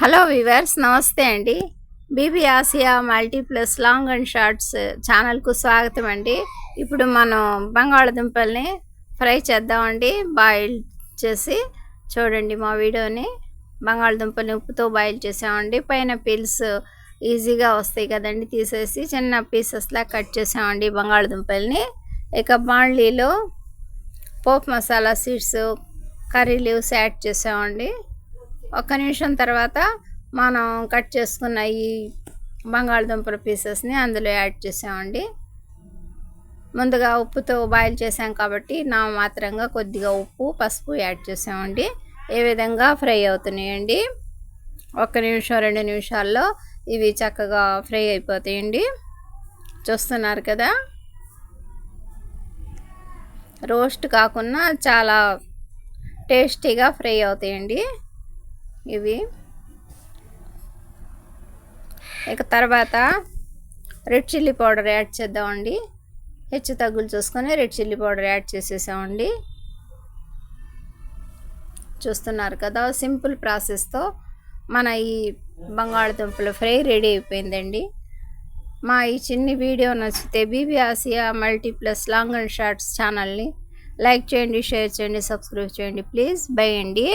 Hello viewers, నమస్తే అండి. BB Asia multiplus long and shorts ఛానల్కు స్వాగతం అండి. ఇప్పుడు మనం బంగాళదుంపల్ని ఫ్రై చేద్దామండి. బాయిల్ చేసి చూడండి మా వీడియోని. బంగాళదుంపల్ని ఉప్పుతో బాయిల్ చేసామండి. పైన పీల్స్ ఈజీగా వస్తాయి కదండి, తీసేసి చిన్న పీసెస్లా కట్ చేసామండి బంగాళదుంపల్ని. ఇక బాండ్లీలో పోపు మసాలా సీడ్స్, కర్రీ లీవ్స్ యాడ్ చేసామండి. ఒక్క నిమిషం తర్వాత మనం కట్ చేసుకున్న ఈ బంగాళదుంపల పీసెస్ని అందులో యాడ్ చేసామండి. ముందుగా ఉప్పుతో బాయిల్ చేసాం కాబట్టి మాత్రంగా కొద్దిగా ఉప్పు, పసుపు యాడ్ చేసామండి. ఏ విధంగా ఫ్రై అవుతున్నాయండి. ఒక్క నిమిషం 2 నిమిషాల్లో ఇవి చక్కగా ఫ్రై అయిపోతాయండి. చూస్తున్నారు కదా, రోస్ట్ కాకుండా చాలా టేస్టీగా ఫ్రై అవుతాయండి ఇవి. ఇక తర్వాత రెడ్ చిల్లీ పౌడర్ యాడ్ చేద్దామండి. హెచ్చు తగ్గులు చూసుకొని రెడ్ చిల్లీ పౌడర్ యాడ్ చేసేసామండి. చూస్తున్నారు కదా, సింపుల్ ప్రాసెస్తో మన ఈ బంగాళదుంపల ఫ్రై రెడీ అయిపోయిందండి. మా ఈ చిన్ని వీడియో నచ్చితే BB Asia multiplus long and shorts ఛానల్ని లైక్ చేయండి, షేర్ చేయండి, సబ్స్క్రైబ్ చేయండి ప్లీజ్. బై అండి.